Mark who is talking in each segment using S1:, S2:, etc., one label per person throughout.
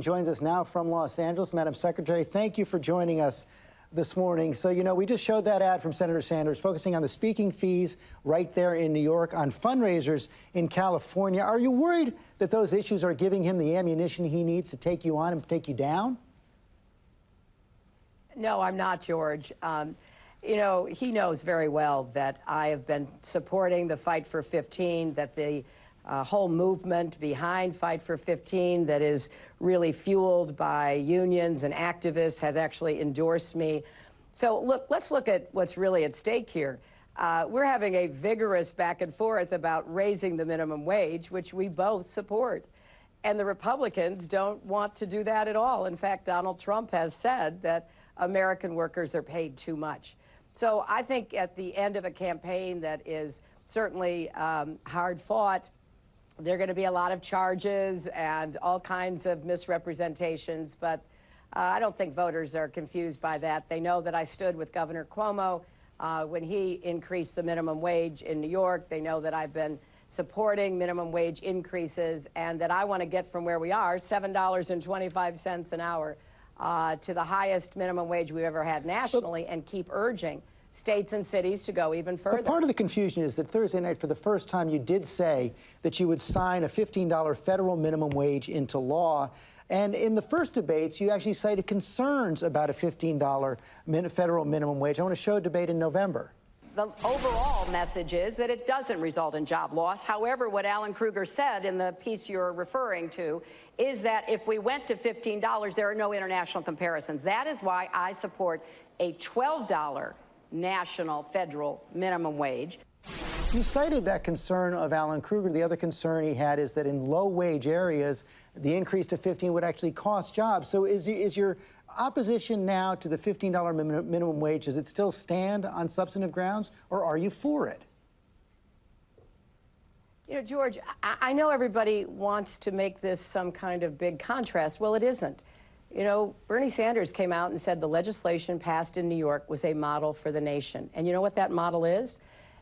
S1: Joins us now from Los Angeles. Madam Secretary, thank you for joining us this morning. So, we just showed that ad from Senator Sanders focusing on the speaking fees right there in New York, on fundraisers in California. Are you worried that those issues are giving him the ammunition he needs to take you on and take you down?
S2: No, I'm not, George. He knows very well that I have been supporting the Fight for 15, that the whole movement behind Fight for 15 that is really fueled by unions and activists has actually endorsed me. So let's look at what's really at stake here. We're having a vigorous back and forth about raising the minimum wage, which we both support. And the Republicans don't want to do that at all. In fact, Donald Trump has said that American workers are paid too much. So I think at the end of a campaign that is certainly hard fought, there are going to be a lot of charges and all kinds of misrepresentations, but I don't think voters are confused by that. They know that I stood with Governor Cuomo when he increased the minimum wage in New York. They know that I've been supporting minimum wage increases and that I want to get from where we are, $7.25 an hour, to the highest minimum wage we've ever had nationally, and keep urging states and cities to go even further.
S1: But part of the confusion is that Thursday night, for the first time, you did say that you would sign a $15 federal minimum wage into law. And in the first debates, you actually cited concerns about a $15 federal minimum wage. I want to show a debate in November.
S2: The overall message is that it doesn't result in job loss. However, what Alan Kruger said in the piece you're referring to is that if we went to $15, there are no international comparisons. That is why I support a $12 national federal minimum wage.
S1: You cited that concern of Alan Kruger. The other concern he had is that in low-wage areas, the increase to 15 would actually cost jobs. So is your opposition now to the $15 minimum wage, does it still stand on substantive grounds, or are you for it?
S2: George, I know everybody wants to make this some kind of big contrast. Well, it isn't. Bernie Sanders came out and said the legislation passed in New York was a model for the nation. And you know what that model is?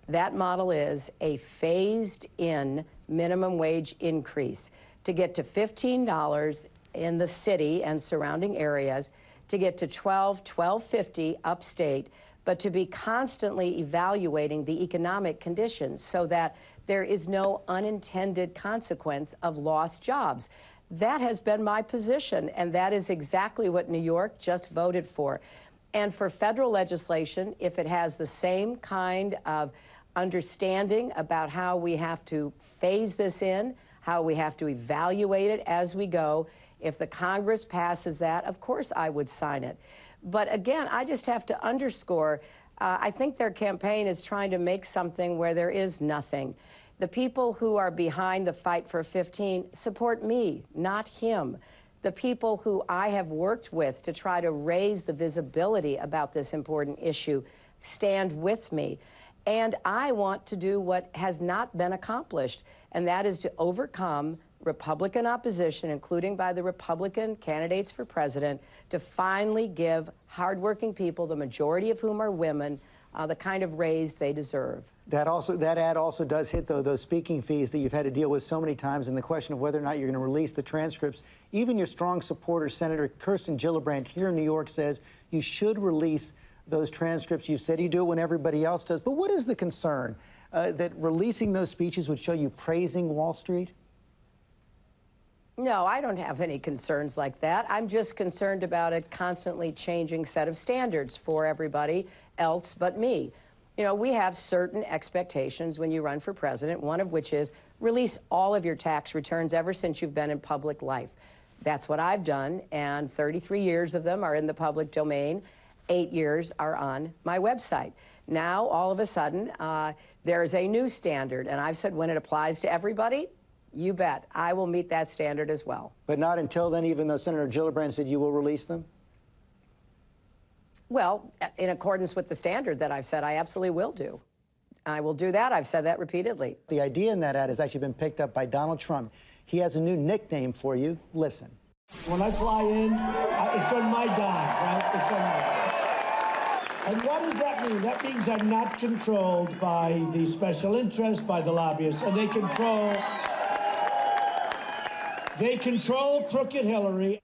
S2: That model is a phased-in minimum wage increase to get to $15 in the city and surrounding areas, to get to $12.50 upstate, but to be constantly evaluating the economic conditions so that there is no unintended consequence of lost jobs. That has been my position, and that is exactly what New York just voted for. And for federal legislation, if it has the same kind of understanding about how we have to phase this in, how we have to evaluate it as we go, if the Congress passes that, of course I would sign it. But again, I just have to underscore, I think their campaign is trying to make something where there is nothing. The people who are behind the Fight for 15 support me, not him. The people who I have worked with to try to raise the visibility about this important issue stand with me. And I want to do what has not been accomplished, and that is to overcome Republican opposition, including by the Republican candidates for president, to finally give hardworking people, the majority of whom are women, the kind of raise they deserve.
S1: That ad also does hit, though, those speaking fees that you've had to deal with so many times, and the question of whether or not you're going to release the transcripts. Even your strong supporter, Senator Kirsten Gillibrand here in New York, says you should release those transcripts. You said you do it when everybody else does. But what is the concern? That releasing those speeches would show you praising Wall Street?
S2: No, I don't have any concerns like that. I'm just concerned about a constantly changing set of standards for everybody else but me. We have certain expectations when you run for president, one of which is release all of your tax returns ever since you've been in public life. That's what I've done, and 33 years of them are in the public domain. 8 years are on my website. Now, all of a sudden, there's a new standard, and I've said when it applies to everybody, you bet, I will meet that standard as well.
S1: But not until then, even though Senator Gillibrand said you will release them?
S2: Well, in accordance with the standard that I've said, I absolutely will do. I will do that. I've said that repeatedly.
S1: The idea in that ad has actually been picked up by Donald Trump. He has a new nickname for you. Listen.
S3: When I fly in, it's on my dime, right? It's on my dime. And what does that mean? That means I'm not controlled by the special interests, by the lobbyists, and they control They control Crooked Hillary.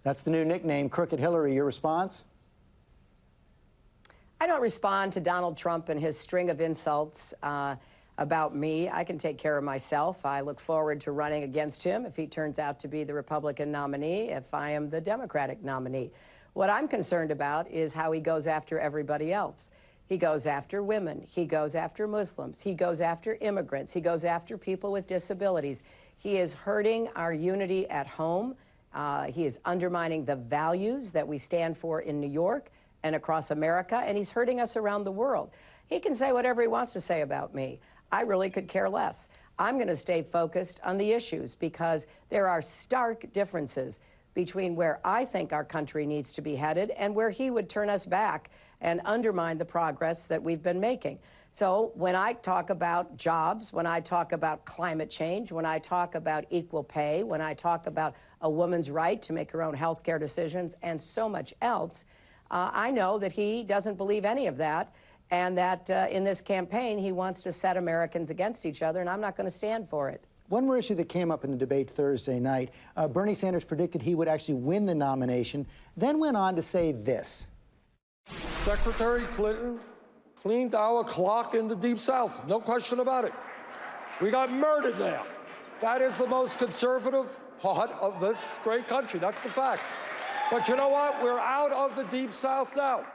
S1: That's the new nickname, Crooked Hillary. Your response?
S2: I don't respond to Donald Trump and his string of insults about me. I can take care of myself. I look forward to running against him if he turns out to be the Republican nominee, if I am the Democratic nominee. What I'm concerned about is how he goes after everybody else. He goes after women. He goes after Muslims. He goes after immigrants. He goes after people with disabilities. He is hurting our unity at home. He is undermining the values that we stand for in New York and across America, and he's hurting us around the world. He can say whatever he wants to say about me. I really could care less. I'm going to stay focused on the issues because there are stark differences between where I think our country needs to be headed and where he would turn us back and undermine the progress that we've been making. So when I talk about jobs, when I talk about climate change, when I talk about equal pay, when I talk about a woman's right to make her own health care decisions and so much else, I know that he doesn't believe any of that, and that in this campaign he wants to set Americans against each other, and I'm not going to stand for it.
S1: One more issue that came up in the debate Thursday night, Bernie Sanders predicted he would actually win the nomination, then went on to say this.
S4: Secretary Clinton cleaned our clock in the Deep South, no question about it. We got murdered there. That is the most conservative part of this great country. That's the fact. But you know what? We're out of the Deep South now.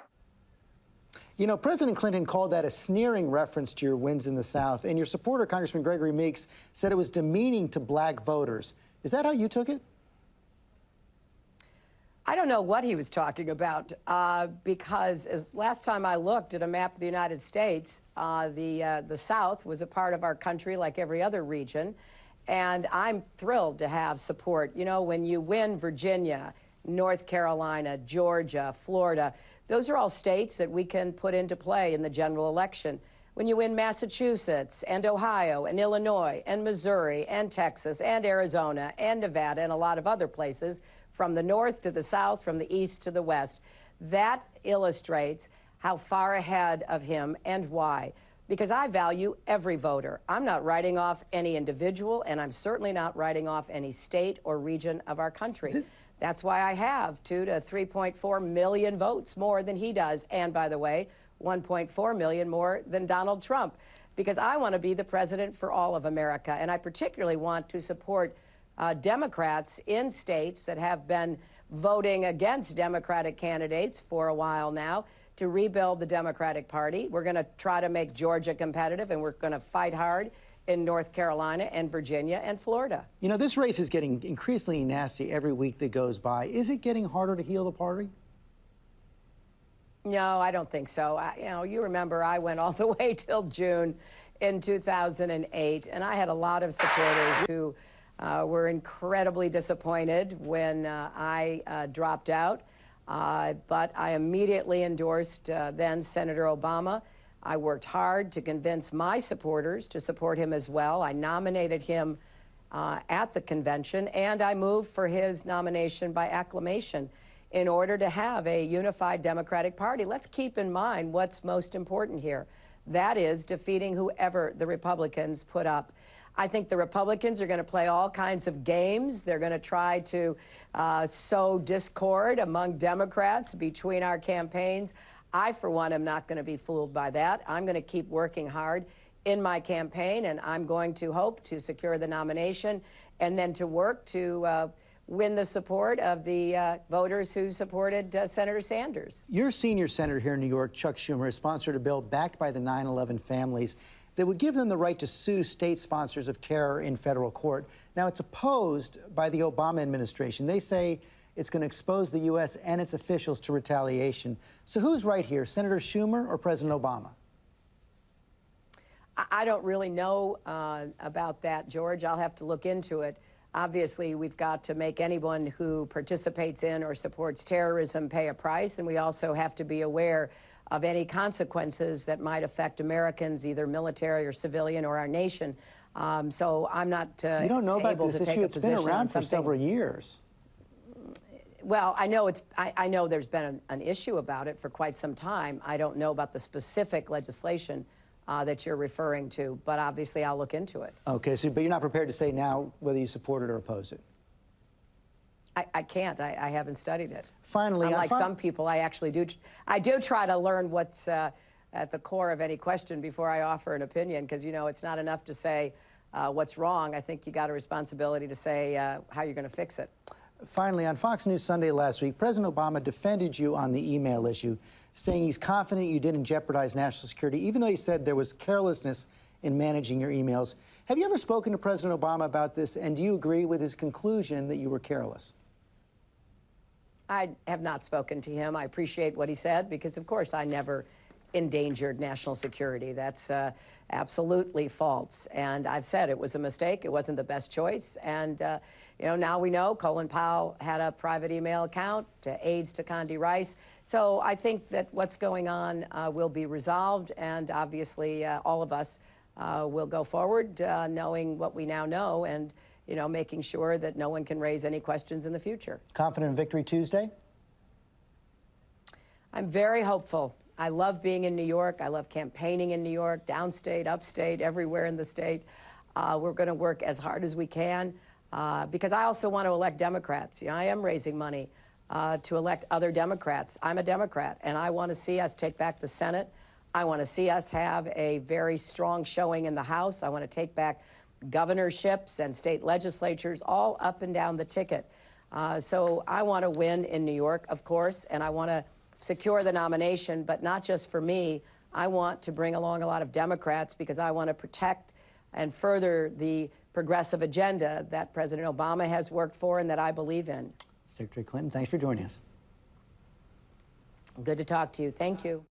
S1: You know, President Clinton called that a sneering reference to your wins in the South, and your supporter, Congressman Gregory Meeks, said it was demeaning to black voters. Is that how you took it?
S2: I don't know what he was talking about because as last time I looked at a map of the United States, the South was a part of our country like every other region, and I'm thrilled to have support. You know, when you win Virginia, North Carolina, Georgia, Florida, those are all states that we can put into play in the general election. When you win Massachusetts and Ohio and Illinois and Missouri and Texas and Arizona and Nevada and a lot of other places, from the north to the south, from the east to the west, that illustrates how far ahead of him and why. Because I value every voter. I'm not writing off any individual, and I'm certainly not writing off any state or region of our country. That's why I have 2 to 3.4 million votes more than he does. And by the way, 1.4 million more than Donald Trump, because I want to be the president for all of America. And I particularly want to support Democrats in states that have been voting against Democratic candidates for a while now to rebuild the Democratic Party. We're going to try to make Georgia competitive, and we're going to fight hard in North Carolina and Virginia and Florida. You know,
S1: this race is getting increasingly nasty every week that goes by. Is it getting harder to heal the party?
S2: No, I don't think so. You know, you remember I went all the way till June in 2008, and I had a lot of supporters who were incredibly disappointed when I dropped out. But I immediately endorsed then Senator Obama. I worked hard to convince my supporters to support him as well. I nominated him at the convention, and I moved for his nomination by acclamation in order to have a unified Democratic Party. Let's keep in mind what's most important here. That is defeating whoever the Republicans put up. I think the Republicans are going to play all kinds of games. They're going to try to sow discord among Democrats between our campaigns. I, for one, am not going to be fooled by that. I'm going to keep working hard in my campaign, and I'm going to hope to secure the nomination and then to work to win the support of the voters who supported Senator Sanders.
S1: Your senior senator here in New York, Chuck Schumer, has sponsored a bill backed by the 9/11 families that would give them the right to sue state sponsors of terror in federal court. Now, it's opposed by the Obama administration. They say it's going to expose the U.S. and its officials to retaliation. So who's right here, Senator Schumer or President Obama?
S2: I don't really know about that, George. I'll have to look into it. Obviously, we've got to make anyone who participates in or supports terrorism pay a price, and we also have to be aware of any consequences that might affect Americans, either military or civilian, or our nation. So I'm not
S1: you don't know about this issue. It's been around for several years.
S2: Well, I know I know there's been an issue about it for quite some time. I don't know about the specific legislation that you're referring to, but obviously I'll look into it.
S1: Okay, so, but you're not prepared to say now whether you support it or oppose it?
S2: I can't. I haven't studied it.
S1: Finally,
S2: unlike some people, I actually do. I do try to learn what's at the core of any question before I offer an opinion, because you know it's not enough to say what's wrong. I think you got a responsibility to say how you're going to fix it.
S1: Finally, on Fox News Sunday last week, President Obama defended you on the email issue, saying he's confident you didn't jeopardize national security, even though he said there was carelessness in managing your emails. Have you ever spoken to President Obama about this, and do you agree with his conclusion that you were careless?
S2: I have not spoken to him. I appreciate what he said because, of course, I never endangered national security. That's absolutely false. And I've said it was a mistake. It wasn't the best choice. And, you know, now we know Colin Powell had a private email account to aides to Condi Rice. So I think that what's going on will be resolved. And obviously, all of us will go forward knowing what we now know and, you know, making sure that no one can raise any questions in the future.
S1: Confident in victory Tuesday?
S2: I'm very hopeful. I love being in New York. I love campaigning in New York, downstate, upstate, everywhere in the state. We're going to work as hard as we can because I also want to elect Democrats. You know, I am raising money to elect other Democrats. I'm a Democrat, and I want to see us take back the Senate. I want to see us have a very strong showing in the House. I want to take back governorships and state legislatures all up and down the ticket. So I want to win in New York, of course, and I want to secure the nomination, but not just for me. I want to bring along a lot of Democrats because I want to protect and further the progressive agenda that President Obama has worked for and that I believe in.
S1: Secretary Clinton, thanks for joining us.
S2: Good to talk to you. Thank you.